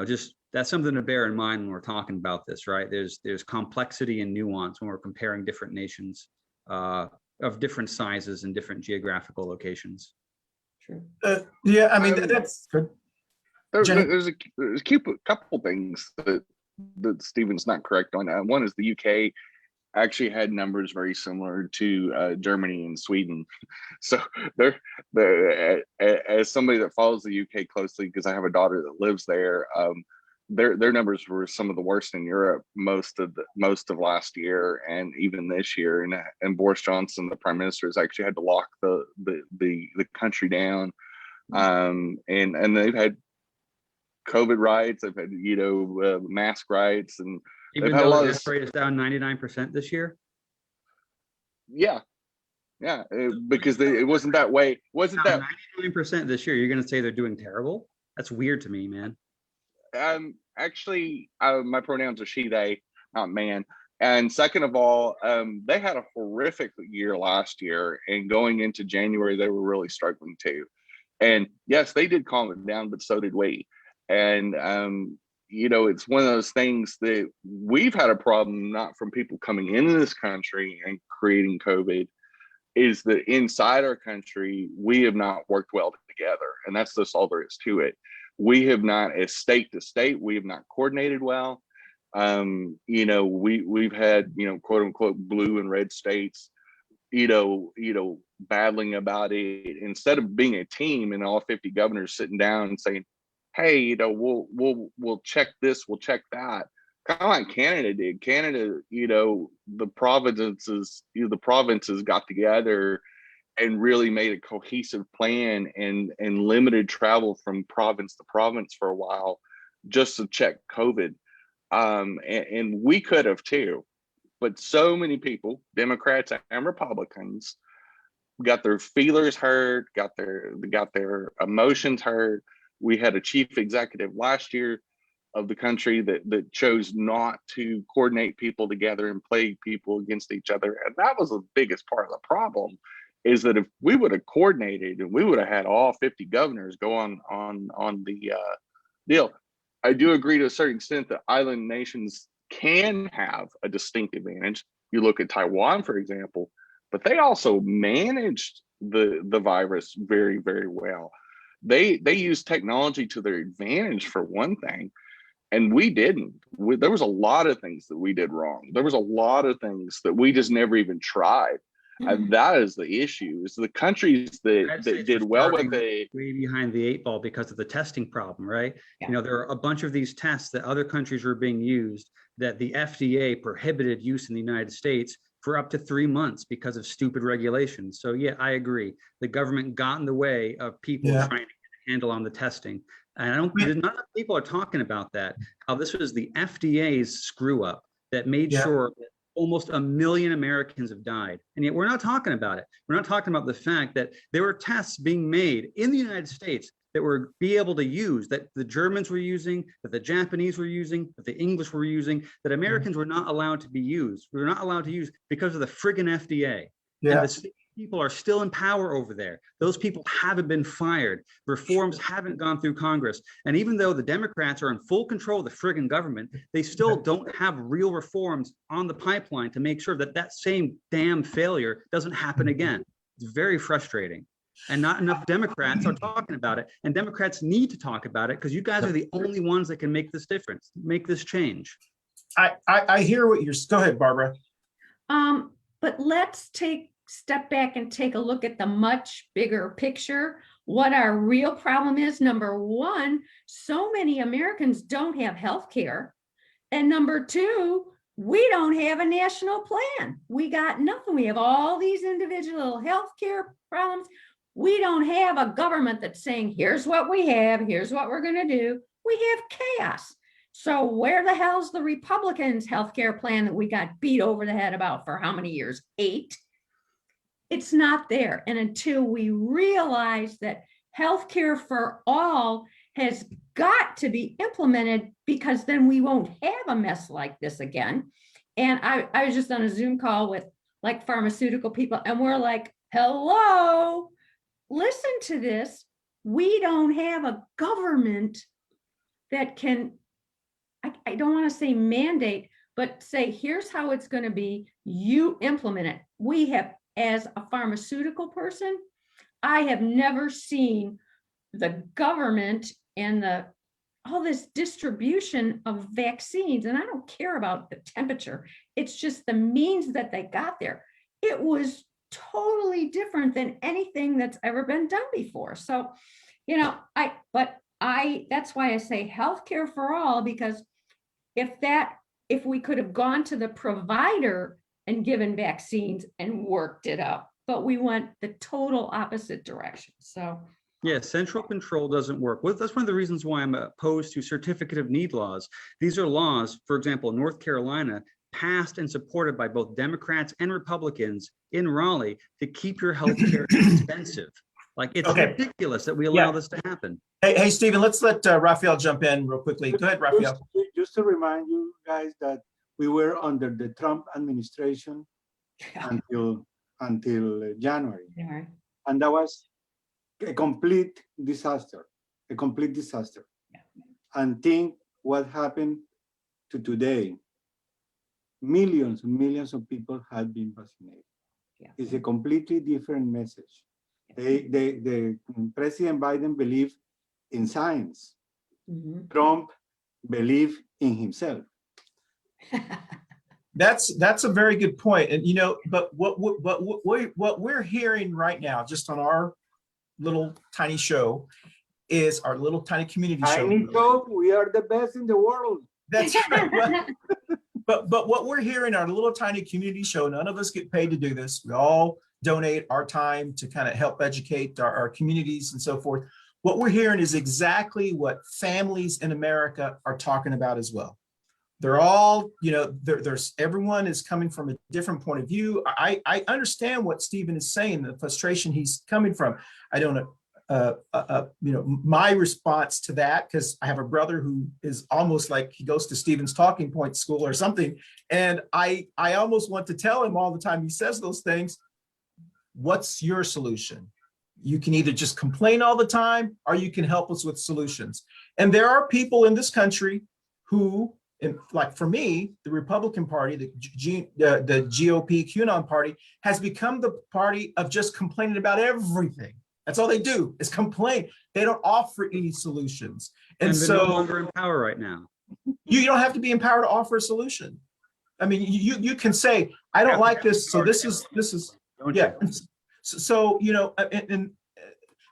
just that's something to bear in mind when we're talking about this, right? There's complexity and nuance when we're comparing different nations of different sizes and different geographical locations. True. Yeah, I mean, that's good. There's a couple things that Stephen's not correct on. One is the UK actually had numbers very similar to Germany and Sweden. So they're as somebody that follows the UK closely, because I have a daughter that lives there, their numbers were some of the worst in Europe most of last year and even this year. And Boris Johnson, the Prime Minister, has actually had to lock the country down. And they've had COVID riots, they've had mask riots, and even though the death rate is down 99% this year. Yeah, because it wasn't that way. Wasn't that 99% this year? You're going to say they're doing terrible? That's weird to me, man. Actually, my pronouns are she, they, not man. And second of all, they had a horrific year last year, and going into January, they were really struggling too. And yes, they did calm it down, but so did we. And it's one of those things that we've had a problem, not from people coming into this country and creating COVID, is that inside our country, we have not worked well together. And that's just all there is to it. We have not, as state to state, we have not coordinated well. We've had, quote unquote, blue and red states, battling about it, instead of being a team and all 50 governors sitting down and saying, hey, we'll check this, we'll check that. Kind of like Canada did. Canada, the provinces got together and really made a cohesive plan and limited travel from province to province for a while just to check COVID. And we could have too, but so many people, Democrats and Republicans, got their feelers hurt, got their emotions hurt. We had a chief executive last year of the country that chose not to coordinate people together and play people against each other. And that was the biggest part of the problem, is that if we would have coordinated and we would have had all 50 governors go on the deal. I do agree to a certain extent that island nations can have a distinct advantage. You look at Taiwan, for example, but they also managed the virus very, very well. They used technology to their advantage, for one thing, and we didn't. There was a lot of things that we did wrong. There was a lot of things that we just never even tried. And that is the issue, is the countries that did well with it. Way behind the 8 ball because of the testing problem, right? Yeah. There are a bunch of these tests that other countries were being used that the FDA prohibited use in the United States for up to 3 months because of stupid regulations. So yeah, I agree. The government got in the way of people trying to get a handle on the testing. And none of people are talking about that, how this was the FDA's screw up that made sure that almost 1 million Americans have died. And yet we're not talking about it. We're not talking about the fact that there were tests being made in the United States that were be able to use, that the Germans were using, that the Japanese were using, that the English were using, that Americans were not allowed to be used. We were not allowed to use because of the friggin' FDA. Yeah. And the people are still in power over there. Those people haven't been fired. Reforms haven't gone through Congress. And even though the Democrats are in full control of the friggin' government, they still don't have real reforms on the pipeline to make sure that that same damn failure doesn't happen again. It's very frustrating. And not enough Democrats are talking about it. And Democrats need to talk about it because you guys are the only ones that can make this difference, make this change. I hear what you're, go ahead, Barbara. But let's step back and take a look at the much bigger picture. What our real problem is. Number one, so many Americans don't have health care. And number two, we don't have a national plan. We got nothing. We have all these individual health care problems. We don't have a government that's saying, here's what we have, here's what we're going to do. We have chaos. So where the hell's the Republicans' healthcare plan that we got beat over the head about for how many years? 8. It's not there. And until we realize that healthcare for all has got to be implemented, because then we won't have a mess like this again. And I was just on a Zoom call with like pharmaceutical people, and we're like, hello, listen to this. We don't have a government that can, I don't want to say mandate, but say, here's how it's going to be. You implement it. We have, as a pharmaceutical person, I have never seen the government and all this distribution of vaccines, and I don't care about the temperature. It's just the means that they got there. It was totally different than anything that's ever been done before. So, that's why I say healthcare for all, because if we could have gone to the provider and given vaccines and worked it up, but we went the total opposite direction. So yeah, central control doesn't work. Well, that's one of the reasons why I'm opposed to certificate of need laws. These are laws, for example, North Carolina passed and supported by both Democrats and Republicans in Raleigh to keep your healthcare expensive. Like, it's ridiculous that we allow this to happen. Hey, Stephen, let's let Rafael jump in real quickly. Go ahead, Rafael. Just to remind you guys that we were under the Trump administration until January. Yeah. And that was a complete disaster, And think what happened to today. Millions and millions of people have been vaccinated. Yeah. It's a completely different message. The President Biden believed in science. Mhm. Trump believed in himself. That's a very good point. And, but what we're hearing right now, just on our little tiny show, is our little tiny community show. Tiny show, we are the best in the world. That's right. But what we're hearing, our little tiny community show, none of us get paid to do this. We all donate our time to kind of help educate our communities and so forth. What we're hearing is exactly what families in America are talking about as well. They're all, there's everyone is coming from a different point of view. I understand what Stephen is saying, the frustration he's coming from. I don't know, my response to that, because I have a brother who is almost like he goes to Stephen's talking point school or something. And I almost want to tell him all the time he says those things, what's your solution? You can either just complain all the time or you can help us with solutions. And there are people in this country who, and like for me, the Republican Party, the GOP QAnon party has become the party of just complaining about everything. That's all they do is complain. They don't offer any solutions. And so they're no longer in power right now. You don't have to be in power to offer a solution. I mean, you can say, I don't like this. So this is, yeah. So, and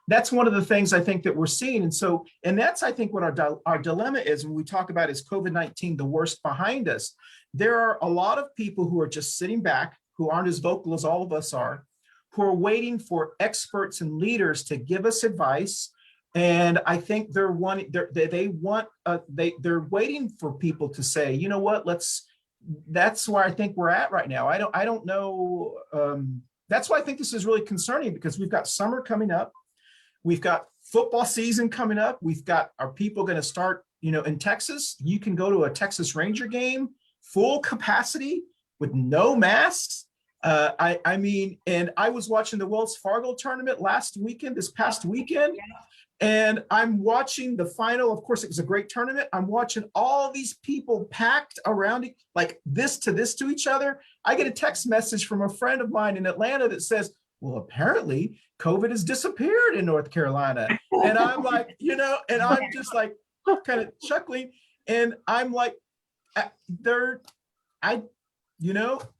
that's one of the things I think that we're seeing. And that's, I think, what our dilemma is when we talk about is COVID-19 the worst behind us. There are a lot of people who are just sitting back, who aren't as vocal as all of us are, who are waiting for experts and leaders to give us advice. And I think they're waiting for people to say, you know what, that's where I think we're at right now. I don't know. That's why I think this is really concerning, because we've got summer coming up. We've got football season coming up. We've got our people going to start, in Texas. You can go to a Texas Ranger game, full capacity with no masks. I mean, and I was watching the Wells Fargo tournament this past weekend, and I'm watching the final. Of course, it was a great tournament. I'm watching all these people packed around it, like this to each other. I get a text message from a friend of mine in Atlanta that says, well, apparently COVID has disappeared in North Carolina. And I'm like, and I'm just like kind of chuckling. And I'm like,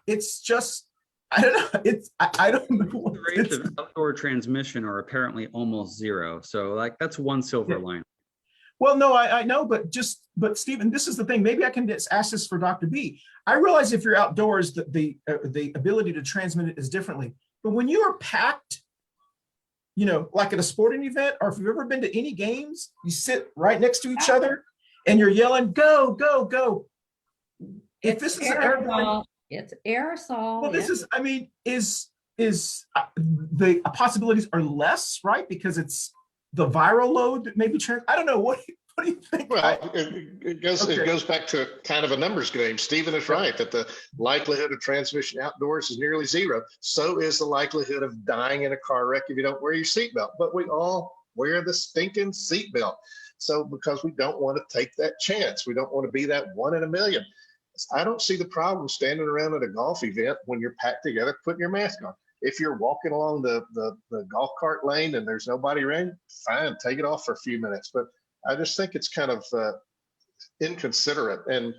it's just, I don't know. I don't know. The rates of outdoor transmission are apparently almost zero. So that's one silver lining. Well, no, I know, but Stephen, this is the thing. Maybe I can just ask this for Dr. B. I realize if you're outdoors, the ability to transmit it is differently. But when you are packed, like at a sporting event, or if you've ever been to any games, you sit right next to each other and you're yelling, go, go, go. If this is aerosol, it's aerosol. Well, this is, I mean, is the possibilities are less, right? Because it's the viral load that may be I don't know. What do you think? Well, it goes back to kind of a numbers game. Stephen is right that the likelihood of transmission outdoors is nearly zero. So is the likelihood of dying in a car wreck if you don't wear your seatbelt. But we all wear the stinking seatbelt. So because we don't want to take that chance, we don't want to be that 1 in a million. I don't see the problem standing around at a golf event when you're packed together, putting your mask on. If you're walking along the golf cart lane and there's nobody around, fine, take it off for a few minutes. But I just think it's kind of inconsiderate and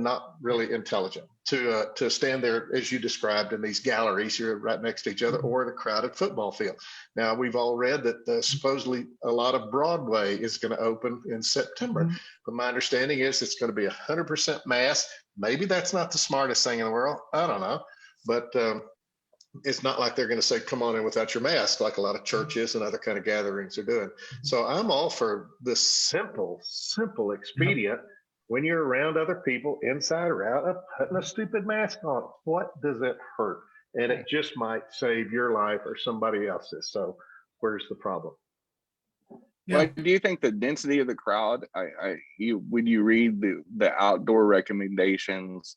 not really intelligent to stand there, as you described, in these galleries, you're right next to each other, or the crowded football field. Now, we've all read that supposedly a lot of Broadway is going to open in September. But my understanding is it's going to be 100% mask. Maybe that's not the smartest thing in the world. I don't know. But it's not like they're going to say, come on in without your mask, like a lot of churches and other kind of gatherings are doing. So I'm all for this simple expedient. When you're around other people, inside or out, of putting a stupid mask on. What does it hurt? And it just might save your life or somebody else's. So where's the problem? Yeah. Well, do you think the density of the crowd, when you read the outdoor recommendations,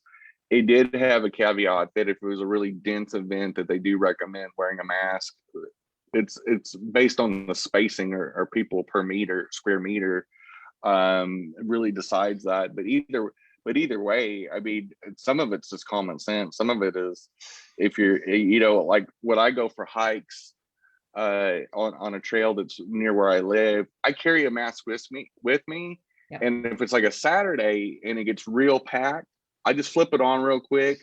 it did have a caveat that if it was a really dense event, that they do recommend wearing a mask. It's based on the spacing or people per square meter, really decides that. But either way, I mean, some of it's just common sense. Some of it is, if you're, like when I go for hikes on a trail that's near where I live, I carry a mask with me. Yep. And if it's like a Saturday and it gets real packed, I just flip it on real quick,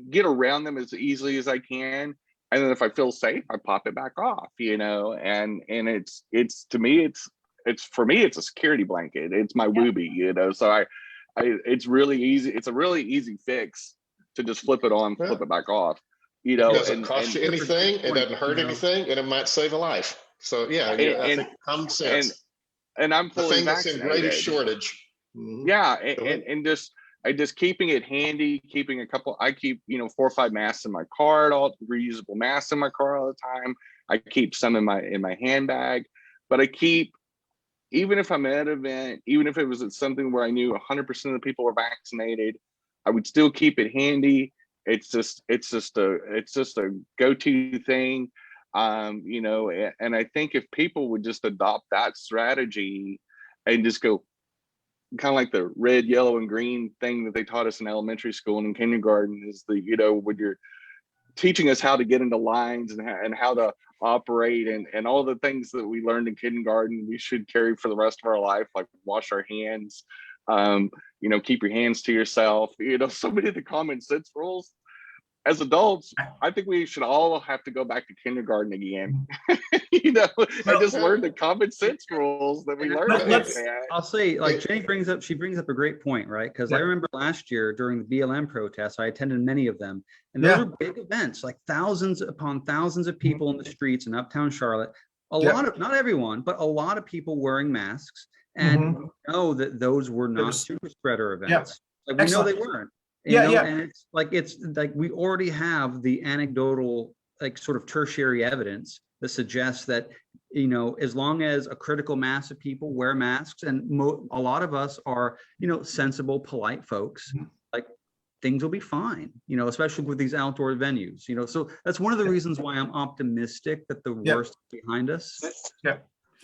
get around them as easily as I can. And then if I feel safe, I pop it back off, and it's to me, it's for me, it's a security blanket. It's my Woobie, so it's really easy. It's a really easy fix to just flip it on, flip it back off, It doesn't cost you anything. It doesn't hurt anything, and it might save a life. So I think common sense. And I'm fully the thing that's in vaccinated. greatest shortage. Yeah, and just keeping it handy, keeping I keep 4 or 5 masks in my car, reusable masks in my car all the time. I keep some in my handbag, but I keep, even if I'm at an event, even if it was at something where I knew 100% of the people were vaccinated, I would still keep it handy. It's just a go-to thing, and I think if people would just adopt that strategy and just go, kind of like the red, yellow, and green thing that they taught us in elementary school and in kindergarten, is when you're teaching us how to get into lines and how to operate and all the things that we learned in kindergarten, we should carry for the rest of our life, like wash our hands, keep your hands to yourself, so many of the common sense rules. As adults, I think we should all have to go back to kindergarten again, and just learn the common sense rules that we learned. I'll say, like Jenny brings up a great point, right? Because I remember last year during the BLM protests, I attended many of them, and those were big events, like thousands upon thousands of people in the streets in uptown Charlotte. Lot of, not everyone, but a lot of people wearing masks, and we know that those were not super spreader events. Like we know they weren't. And it's like we already have the anecdotal, like sort of tertiary evidence that suggests that, as long as a critical mass of people wear masks, and a lot of us are, sensible, polite folks, like things will be fine, especially with these outdoor venues, so that's one of the reasons why I'm optimistic that the worst is behind us.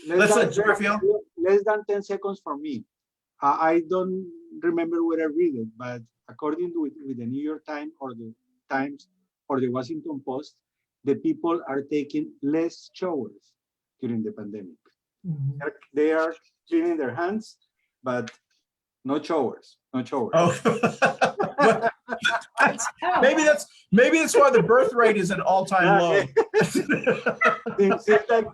Less than 10 seconds for me. I don't remember where I read it, but according to with the New York Times or the Times or the Washington Post, the people are taking less showers during the pandemic. They are cleaning their hands, but no showers. Oh. Maybe that's why the birth rate is at all-time low. It seems like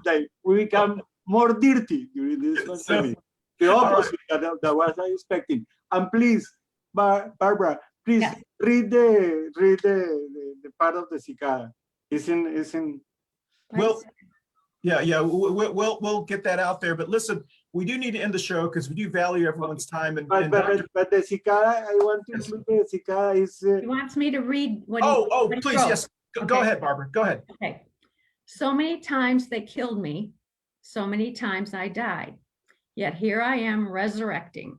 we become more dirty during this pandemic. The opposite that was I expecting. And please, Barbara, please read the part of the cicada. Isn't. Well, we'll get that out there. But listen, we do need to end the show because we do value everyone's time. But the cicada, I want to include the cicada is. He wants me to read what. Please, yes. Go ahead, Barbara. Go ahead. Okay. So many times they killed me. So many times I died. Yet here I am resurrecting.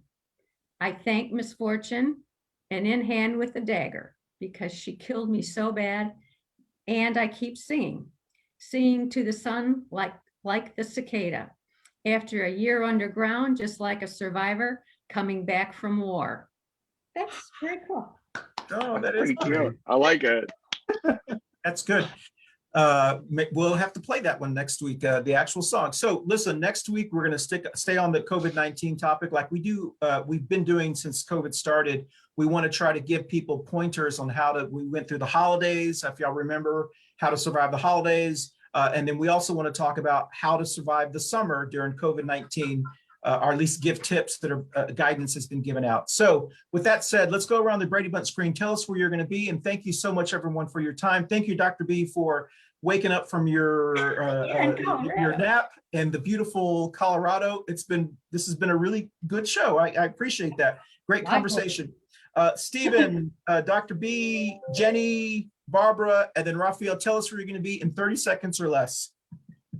I thank misfortune and in hand with the dagger because she killed me so bad. And I keep singing to the sun like the cicada. After a year underground, just like a survivor coming back from war. That's very cool. Oh, that is cute. I like it. That's good. We'll have to play that one next week, the actual song. So listen, next week we're going to stay on the COVID-19 topic like we've been doing since COVID started. We want to try to give people pointers on we went through the holidays, if y'all remember, how to survive the holidays. And then we also want to talk about how to survive the summer during COVID-19, or at least give tips that are guidance has been given out. So with that said, let's go around the Brady Bunch screen. Tell us where you're going to be. And thank you so much, everyone, for your time. Thank you, Dr. B, for waking up from your nap in the beautiful Colorado. This has been a really good show. I appreciate that. Great conversation. Stephen, Dr. B, Jenny, Barbara, and then Rafael, tell us where you're going to be in 30 seconds or less.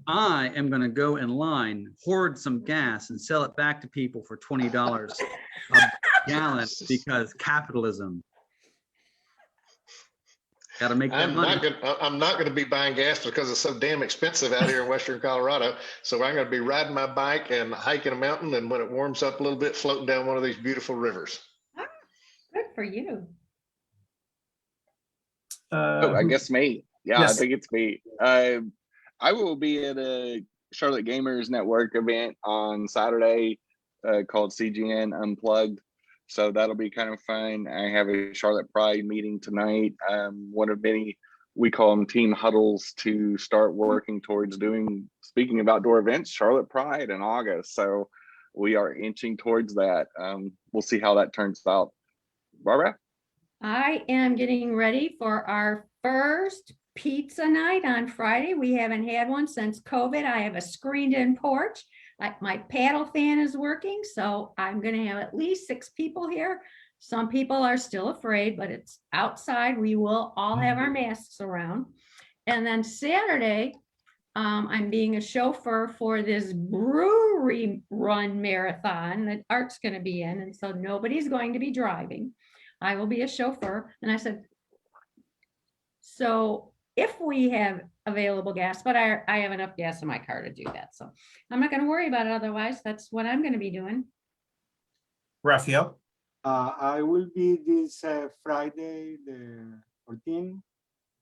I am going to go in line, hoard some gas, and sell it back to people for $20 a gallon because capitalism. Got to make that money. I'm not gonna be buying gas because it's so damn expensive out here in Western Colorado. So I'm gonna be riding my bike and hiking a mountain, and when it warms up a little bit, floating down one of these beautiful rivers. Ah, good for you. Oh, I guess me. Yeah, Yes. I think it's me. I will be at a Charlotte Gamers Network event on Saturday called CGN Unplugged. So that'll be kind of fun. I have a Charlotte Pride meeting tonight. One of many, we call them team huddles, to start working towards doing, speaking of outdoor events, Charlotte Pride in August. So we are inching towards that. We'll see how that turns out. Barbara? I am getting ready for our first pizza night on Friday. We haven't had one since COVID. I have a screened-in porch. My paddle fan is working, so I'm going to have at least 6 people here. Some people are still afraid, but it's outside. We will all have our masks around. And then Saturday, I'm being a chauffeur for this brewery run marathon that Art's going to be in, and so nobody's going to be driving. I will be a chauffeur. And I said, so if we have available gas, but I have enough gas in my car to do that. So I'm not going to worry about it. Otherwise, that's what I'm going to be doing. Rafael? I will be this Friday, the 14th,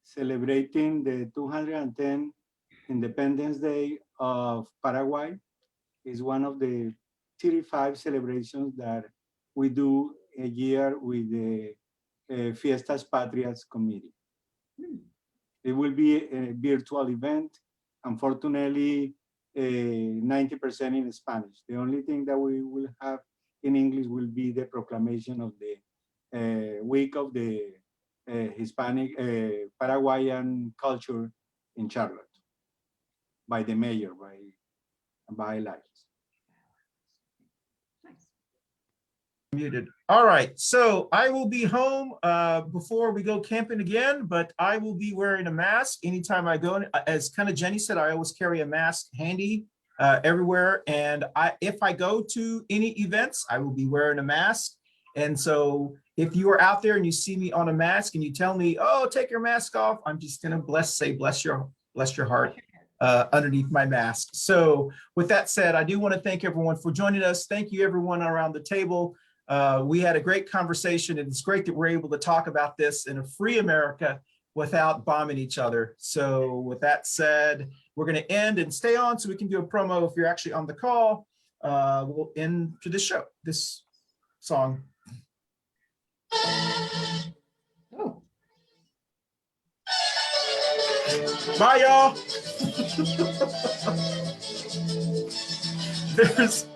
celebrating the 210th Independence Day of Paraguay. It's one of the 35 celebrations that we do a year with the Fiestas Patrias Committee. It will be a virtual event. Unfortunately, 90% in Spanish. The only thing that we will have in English will be the proclamation of the week of the Hispanic Paraguayan culture in Charlotte by the mayor, by Elias. Muted. All right, so I will be home before we go camping again, but I will be wearing a mask anytime I go. As kind of Jenny said, I always carry a mask handy everywhere. And if I go to any events, I will be wearing a mask. And so if you are out there and you see me on a mask and you tell me, oh, take your mask off, I'm just gonna say bless your heart underneath my mask. So with that said, I do want to thank everyone for joining us. Thank you everyone around the table. We had a great conversation, and it's great that we're able to talk about this in a free America without bombing each other. So with that said, we're going to end and stay on so we can do a promo if you're actually on the call. We'll end to this show, this song. Oh. Bye, y'all. There's